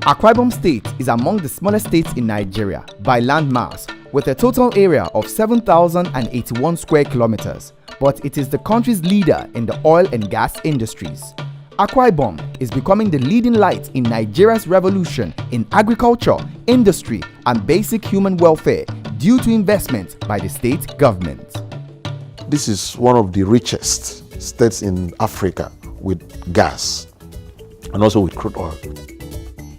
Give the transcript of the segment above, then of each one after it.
Akwa Ibom State is among the smallest states in Nigeria by land mass, with a total area of 7,081 square kilometers, but it is the country's leader in the oil and gas industries. Akwa Ibom is becoming the leading light in Nigeria's revolution in agriculture, industry, and basic human welfare due to investment by the state government. This is one of the richest states in Africa with gas and also with crude oil.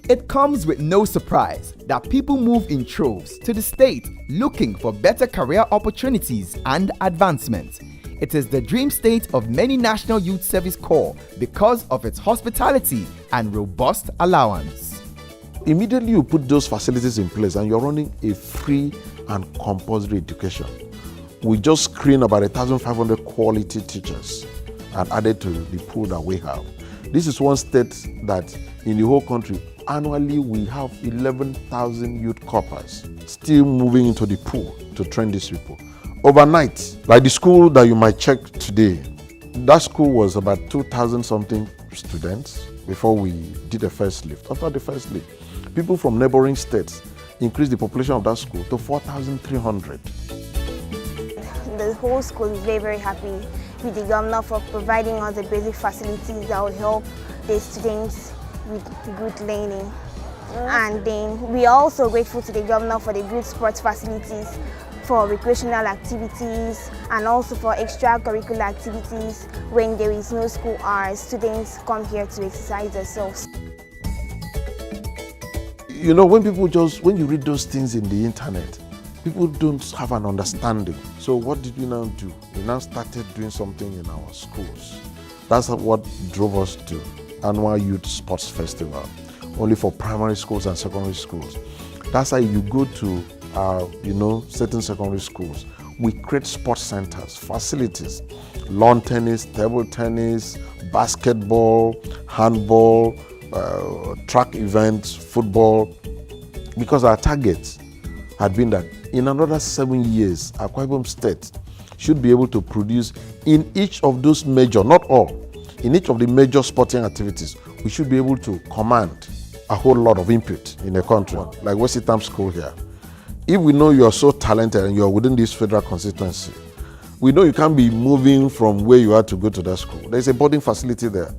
It comes with no surprise that people move in troves to the state looking for better career opportunities and advancement. It is the dream state of many National Youth Service Corps because of its hospitality and robust allowance. Immediately you put those facilities in place and you're running a free and compulsory education. We just screen about 1,500 quality teachers and added to the pool that we have. This is one state that in the whole country, annually we have 11,000 youth corpers still moving into the pool to train these people. Overnight, like the school that you might check today, that school was about 2,000 something students before we did the first lift. After the first lift, people from neighboring states increased the population of that school to 4,300. The whole school is very, very happy with the governor for providing us the basic facilities that will help the students with good learning. And then we are also grateful to the governor for the good sports facilities, for recreational activities, and also for extracurricular activities. When there is no school hours, students come here to exercise themselves. You know, when you read those things in the internet, people don't have an understanding. So what did we now do? We now started doing something in our schools. That's what drove us to Annual Youth Sports Festival, only for primary schools and secondary schools. That's how you go to certain secondary schools. We create sports centers, facilities, lawn tennis, table tennis, basketball, handball, track events, football, because our target had been that in another 7 years, Akwa Ibom State should be able to produce in each of those major, not all, in each of the major sporting activities, we should be able to command a whole lot of input in the country, like West Etam School here. If we know you are so talented and you are within this federal constituency, we know you can't be moving from where you are to go to that school. There's a boarding facility there.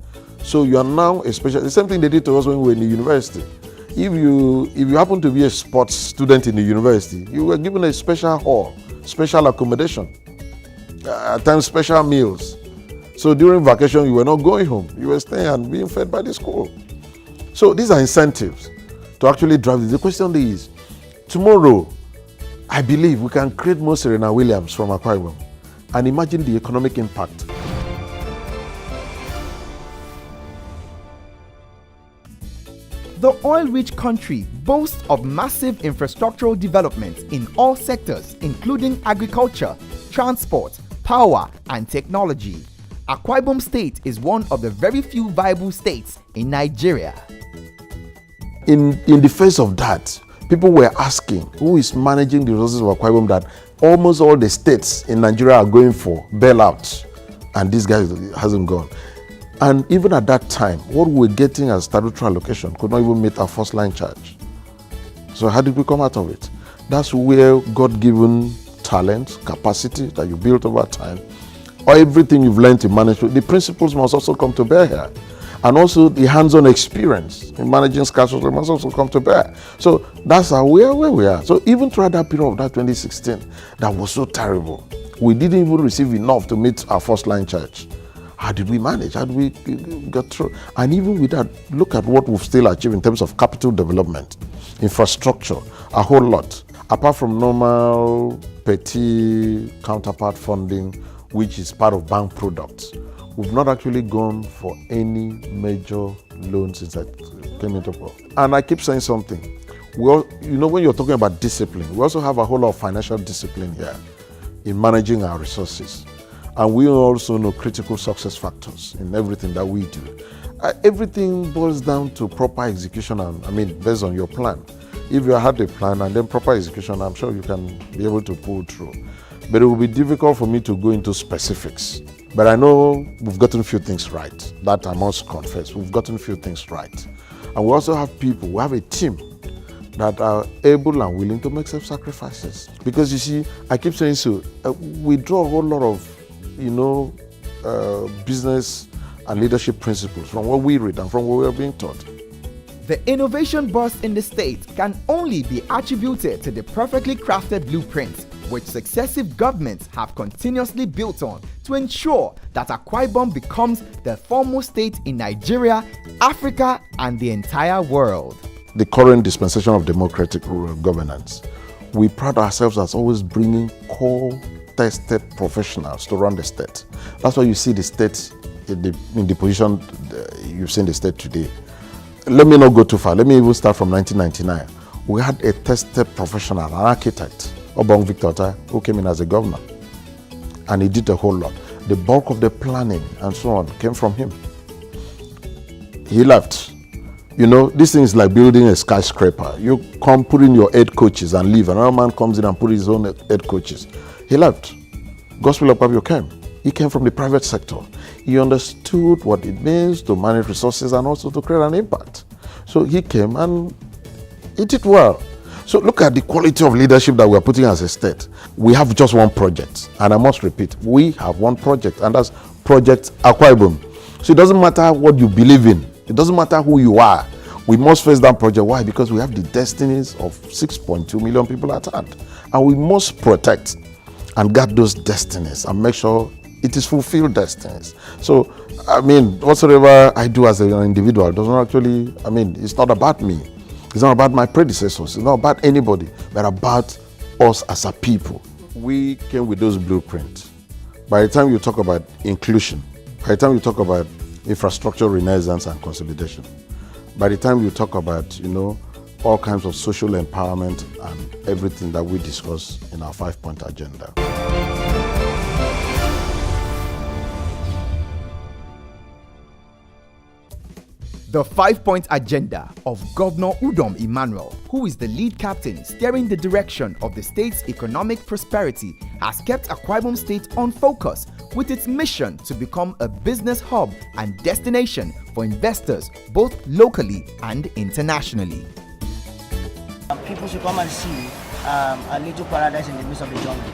So you are now a special, the same thing they did to us when we were in the university. If you happen to be a sports student in the university, you were given a special hall, special accommodation, at times special meals. So during vacation, you were not going home. You were staying and being fed by the school. So these are incentives to actually drive this. The question is, tomorrow, I believe we can create more Serena Williams from Akwa Ibom and imagine the economic impact. The oil-rich country boasts of massive infrastructural development in all sectors, including agriculture, transport, power, and technology. Akwa Ibom State is one of the very few viable states in Nigeria. In the face of that, people were asking, who is managing the resources of Akwa Ibom that almost all the states in Nigeria are going for bailouts, and this guy hasn't gone. And even at that time, what we were getting as statutory allocation could not even meet our first line charge. So how did we come out of it? That's where God-given talent, capacity that you built over time, or everything you've learned in management, the principles must also come to bear here. And also the hands-on experience in managing scarce resources must also come to bear. So that's where we are. So even throughout that period of that 2016, that was so terrible. We didn't even receive enough to meet our first line charge. How did we manage? How did we get through? And even with that, look at what we've still achieved in terms of capital development, infrastructure, a whole lot. Apart from normal petty counterpart funding, which is part of bank products, we've not actually gone for any major loans since I came into power. And I keep saying something. When you're talking about discipline, we also have a whole lot of financial discipline here in managing our resources. And we also know critical success factors in everything that we do. Everything boils down to proper execution, based on your plan. If you had a plan and then proper execution, I'm sure you can be able to pull through. But it will be difficult for me to go into specifics. But I know we've gotten a few things right. That I must confess. We've gotten a few things right. And we also have people, we have a team that are able and willing to make self-sacrifices. Because you see, I keep saying so, we draw a whole lot of, business and leadership principles from what we read and from what we are being taught. The innovation burst in the state can only be attributed to the perfectly crafted blueprint which successive governments have continuously built on to ensure that Akwa-Ibom becomes the foremost state in Nigeria, Africa, and the entire world. The current dispensation of democratic governance, we pride ourselves as always bringing core tested professionals to run the state. That's why you see the state in the position you've seen the state today. Let me not go too far. Let me even start from 1999. We had a tested professional, an architect, Obong Victor, who came in as a governor. And he did a whole lot. The bulk of the planning and so on came from him. He left. This thing is like building a skyscraper. You come put in your head coaches and leave. Another man comes in and put his own head coaches. He left. Gospel of Pabio came. He came from the private sector. He understood what it means to manage resources and also to create an impact. So he came and he did well. So look at the quality of leadership that we are putting as a state. We have just one project, and I must repeat, we have one project, and that's Project Akwa-IBOM. So it doesn't matter what you believe in. It doesn't matter who you are. We must face that project. Why? Because we have the destinies of 6.2 million people at hand. And we must protect and guard those destinies and make sure it is fulfilled destinies. So, whatsoever I do as an individual does not actually, it's not about me. It's not about my predecessors. It's not about anybody, but about us as a people. We came with those blueprints. By the time you talk about inclusion, by the time you talk about infrastructure renaissance and consolidation, by the time you talk about, all kinds of social empowerment and everything that we discuss in our 5-point agenda. The 5-point agenda of Governor Udom Emmanuel, who is the lead captain steering the direction of the state's economic prosperity, has kept Akwa-Ibom State on focus with its mission to become a business hub and destination for investors both locally and internationally. People should come and see a little paradise in the midst of the jungle.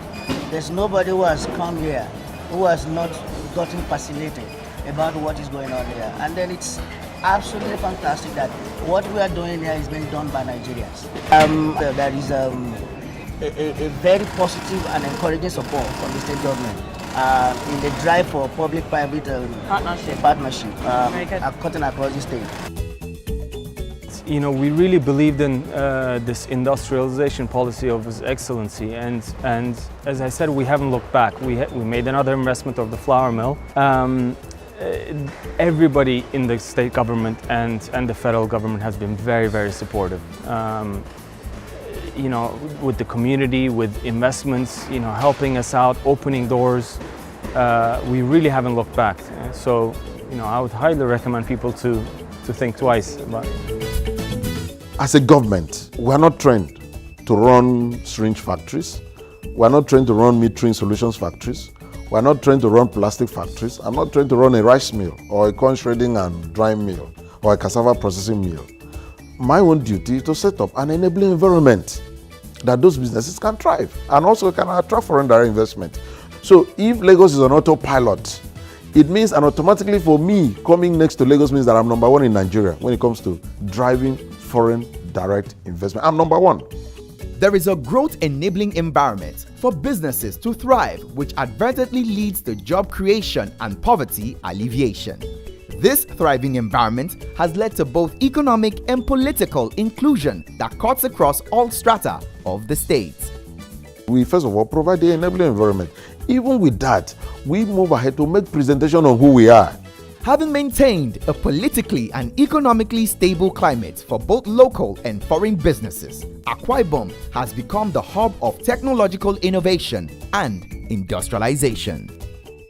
There's nobody who has come here who has not gotten fascinated about what is going on here. And then it's absolutely fantastic that what we are doing here is being done by Nigerians. There is a very positive and encouraging support from the state government in the drive for public-private partnership cutting across the state. We really believed in this industrialization policy of His Excellency, and as I said, we haven't looked back. We made another investment of the flour mill. Everybody in the state government and the federal government has been very, very supportive. With the community, with investments, helping us out, opening doors. We really haven't looked back. So, I would highly recommend people to think twice about it. As a government, we are not trained to run syringe factories. We are not trained to run metering solutions factories. We are not trained to run plastic factories. I'm not trained to run a rice mill or a corn shredding and drying mill or a cassava processing mill. My own duty is to set up an enabling environment that those businesses can thrive and also can attract foreign direct investment. So if Lagos is on autopilot, it means, and automatically for me, coming next to Lagos means that I'm number one in Nigeria when it comes to driving foreign direct investment. I'm number one. There is a growth-enabling environment for businesses to thrive, which advertently leads to job creation and poverty alleviation. This thriving environment has led to both economic and political inclusion that cuts across all strata of the state. We first of all provide the enabling environment. Even with that, we move ahead to make presentation on who we are. Having maintained a politically and economically stable climate for both local and foreign businesses, Akwa-Ibom has become the hub of technological innovation and industrialization.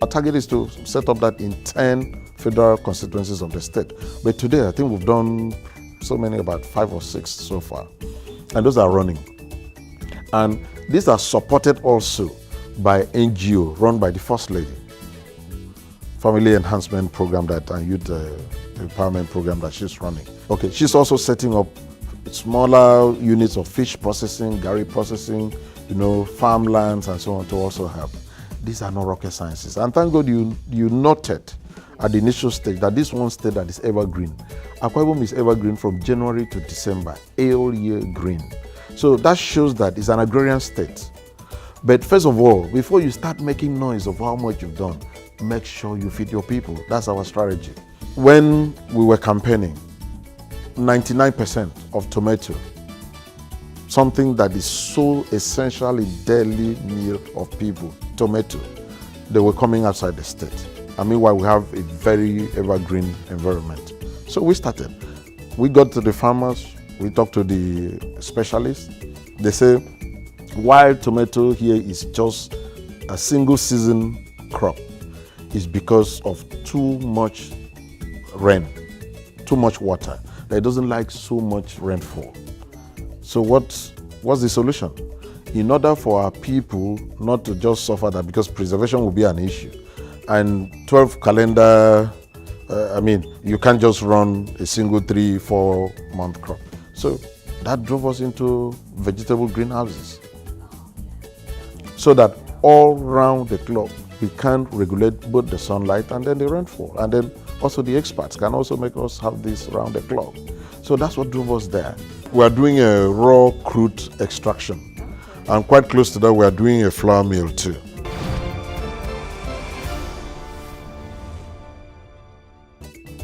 Our target is to set up that in 10 federal constituencies of the state. But today, I think we've done so many, about 5 or 6 so far. And those are running. And these are supported also by NGO run by the First Lady. family enhancement program and youth empowerment program that she's running. Okay, she's also setting up smaller units of fish processing, gari processing, farmlands and so on to also help. These are not rocket sciences. And thank God you noted at the initial stage that this one state that is evergreen. Akwa-IBOM is evergreen from January to December, all year green. So that shows that it's an agrarian state. But first of all, before you start making noise of how much you've done, make sure you feed your people. That's our strategy. When we were campaigning, 99% of tomato, something that is so essential in daily meal of people, tomato, they were coming outside the state. And meanwhile, we have a very evergreen environment. So we started. We got to the farmers, we talked to the specialists. They say, while tomato here is just a single season crop, it's because of too much rain, too much water. That it doesn't like so much rainfall. So what's the solution? In order for our people not to just suffer that, because preservation will be an issue, and 12 calendar, you can't just run a single 3-4 month crop. So that drove us into vegetable greenhouses. So that all round the clock, we can regulate both the sunlight and then the rainfall. And then also the experts can also make us have this round the clock. So that's what drove us there. We are doing a raw crude extraction. And quite close to that, we are doing a flour mill too.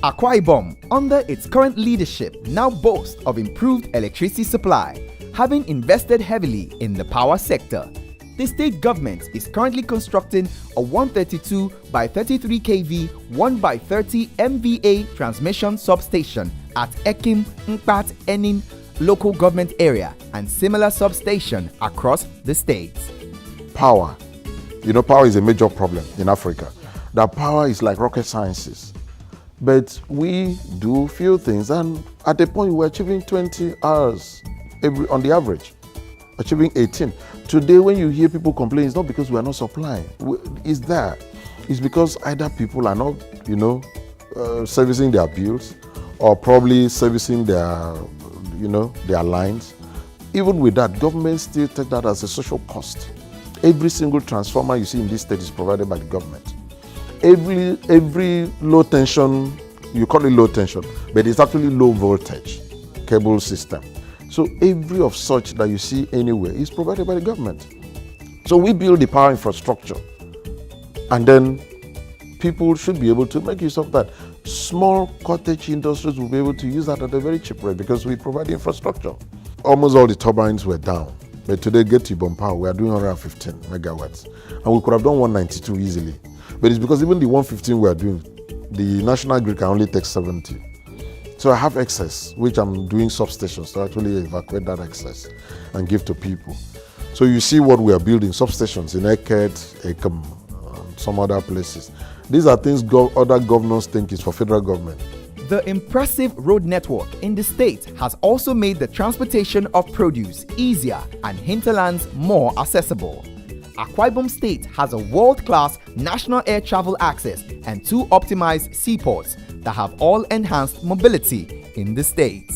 Akwa-IBOM, under its current leadership, now boasts of improved electricity supply, having invested heavily in the power sector. The state government is currently constructing a 132 by 33 kV 1 by 30 MVA transmission substation at Ekim Mpat Enin local government area and similar substation across the state. Power. Power is a major problem in Africa. That power is like rocket sciences. But we do few things, and at the point we're achieving 20 hours on the average, achieving 18. Today, when you hear people complain, it's not because we are not supplying. It's there. It's because either people are not, servicing their bills, or probably servicing their, their lines. Even with that, government still take that as a social cost. Every single transformer you see in this state is provided by the government. Every low tension, you call it low tension, but it's actually low voltage cable system. So every of such that you see anywhere is provided by the government. So we build the power infrastructure, and then people should be able to make use of that. Small cottage industries will be able to use that at a very cheap rate because we provide the infrastructure. Almost all the turbines were down, but today Gov Udom Power, we are doing 115 megawatts, and we could have done 192 easily. But it's because even the 115 we are doing, the national grid can only take 70. So I have excess, which I'm doing substations to actually evacuate that excess and give to people. So you see what we are building, substations in Eket, Ekem, some other places. These are things other governors think is for federal government. The impressive road network in the state has also made the transportation of produce easier and hinterlands more accessible. Akwa-IBOM State has a world-class national air travel access and 2 optimized seaports that have all enhanced mobility in the state.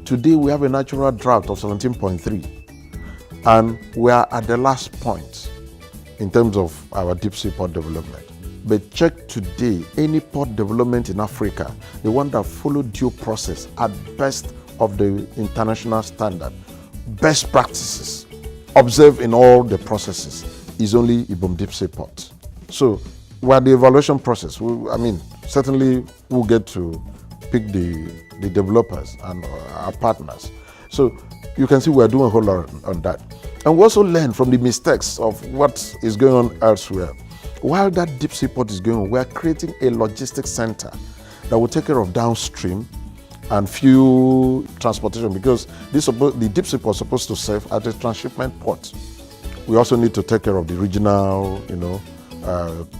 Today we have a natural drought of 17.3, and we are at the last point in terms of our deep sea port development. But check today, any port development in Africa, the one that followed due process at best of the international standard, best practices, observed in all the processes, is only IBOM Deep Sea Port. So we're the evaluation process. Certainly we'll get to pick the developers and our partners. So you can see we're doing a whole lot on that. And we also learn from the mistakes of what is going on elsewhere. While that deep sea port is going on, we're creating a logistics center that will take care of downstream and fuel transportation, because the deep sea port is supposed to serve as a transshipment port. We also need to take care of the regional,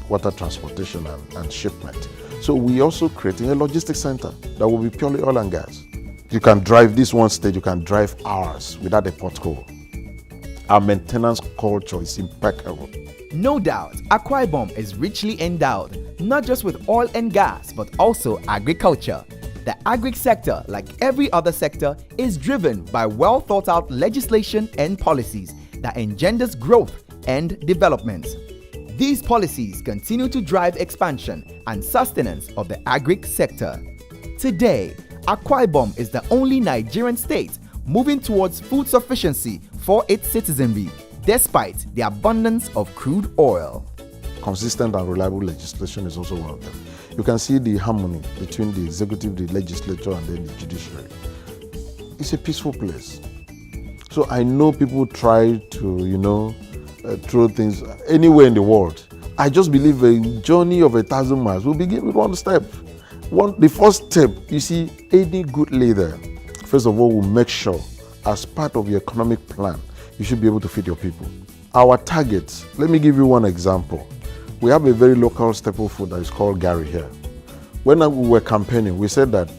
water transportation and shipment. So we're also creating a logistics center that will be purely oil and gas. You can drive this one stage, you can drive hours without a pothole. Our maintenance culture is impeccable. No doubt, Akwa-IBOM is richly endowed, not just with oil and gas, but also agriculture. The agri sector, like every other sector, is driven by well thought out legislation and policies that engenders growth and development. These policies continue to drive expansion and sustenance of the agri sector. Today, Akwa Ibom is the only Nigerian state moving towards food sufficiency for its citizenry, despite the abundance of crude oil. Consistent and reliable legislation is also one of them. You can see the harmony between the executive, the legislature, and then the judiciary. It's a peaceful place. So I know people try to, throw things anywhere in the world. I just believe a journey of 1,000 miles will begin with one step. The first step, you see, any good leader, first of all, will make sure, as part of your economic plan, you should be able to feed your people. Our targets, let me give you one example. We have a very local staple food that is called gari here. When we were campaigning, we said that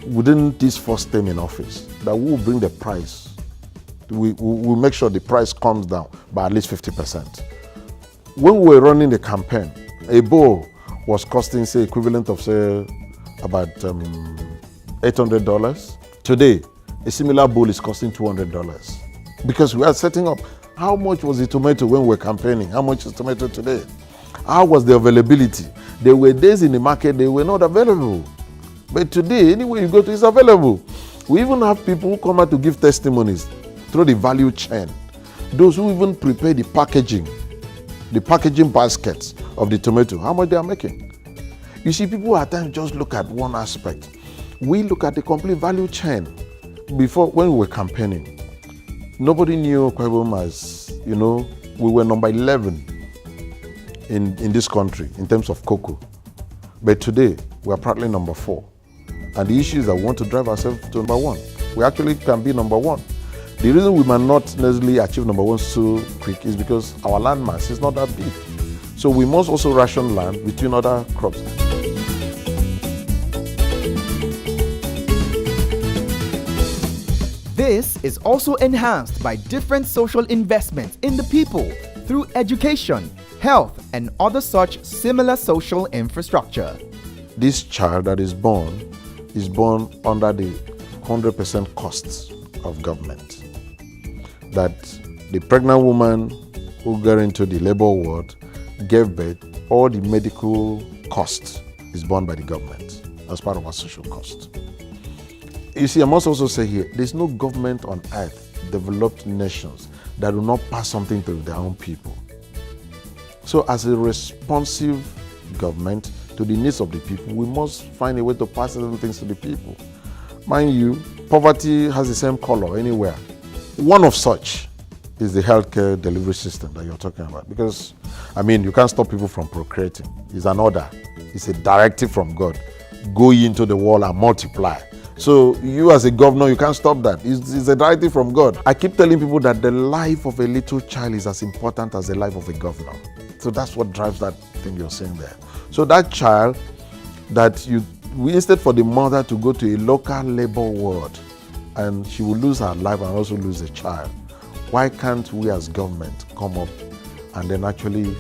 within this first term in office, that we will bring the price. We will make sure the price comes down by at least 50%. When we were running the campaign, a bowl was costing, say, equivalent of, say, about $800. Today, a similar bowl is costing $200. Because we are setting up, how much was the tomato when we were campaigning? How much is tomato today? How was the availability? There were days in the market they were not available. But today, anywhere you go to, it's available. We even have people who come out to give testimonies through the value chain. Those who even prepare the packaging baskets of the tomato, how much they are making. You see, people at times just look at one aspect. We look at the complete value chain. Before, when we were campaigning, nobody knew Akwa Ibom as, we were number 11 in this country in terms of cocoa. But today, we are proudly number 4. And the issue is that we want to drive ourselves to number 1. We actually can be number 1. The reason we might not necessarily achieve number 1 so quick is because our land mass is not that big. So we must also ration land between other crops. This is also enhanced by different social investments in the people through education, health, and other such similar social infrastructure. This child that is born under the 100% costs of government. That the pregnant woman who got into the labor ward, gave birth, all the medical costs is borne by the government as part of our social cost. You see, I must also say here, there's no government on earth, developed nations, that will not pass something to their own people. So as a responsive government to the needs of the people, we must find a way to pass certain things to the people. Mind you, poverty has the same color anywhere. One of such is the healthcare delivery system that you're talking about. Because, you can't stop people from procreating. It's an order. It's a directive from God. Go into the world and multiply. So you as a governor, you can't stop that. It's a directive from God. I keep telling people that the life of a little child is as important as the life of a governor. So that's what drives that thing you're saying there. So that child instead for the mother to go to a local labor ward and she will lose her life and also lose the child, why can't we as government come up and then actually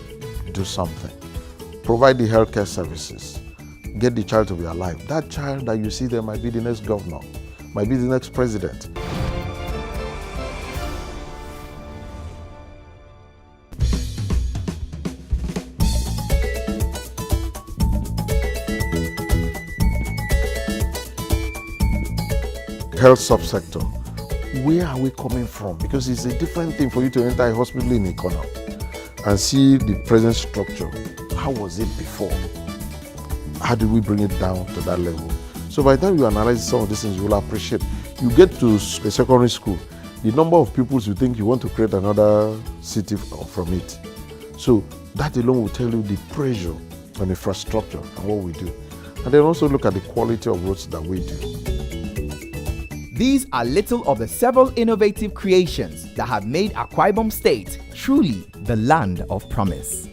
do something? Provide the healthcare services. Get the child to be alive. That child that you see there might be the next governor, might be the next president. Health subsector. Where are we coming from? Because it's a different thing for you to enter a hospital in Ikono and see the present structure. How was it before? How did we bring it down to that level? So by the time you analyze some of these things, you will appreciate. You get to a secondary school, the number of pupils you think you want to create another city from it. So that alone will tell you the pressure on infrastructure and what we do. And then also look at the quality of roads that we do. These are little of the several innovative creations that have made Akwa Ibom State truly the land of promise.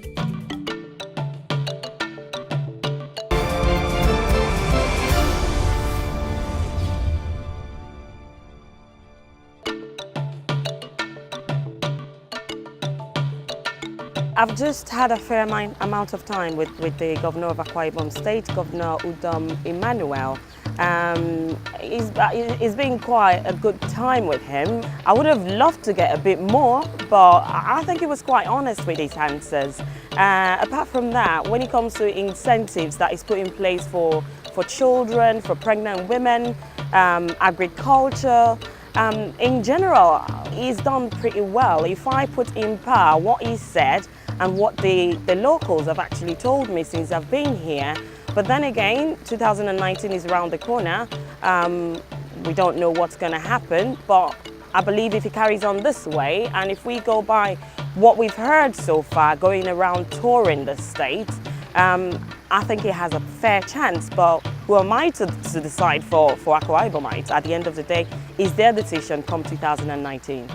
I've just had a fair amount of time with the Governor of Akwa-Ibom State, Governor Udom Emmanuel. It's been quite a good time with him. I would have loved to get a bit more, but I think he was quite honest with his answers. Apart from that, when it comes to incentives that is put in place for children, for pregnant women, agriculture, in general, he's done pretty well. If I put in par what he said and what the locals have actually told me since I've been here. But then again, 2019 is around the corner. We don't know what's going to happen, but I believe if he carries on this way, and if we go by what we've heard so far, going around touring the state, I think he has a fair chance. But who am I to decide for Akwa-Ibomites? At the end of the day, is their decision come 2019.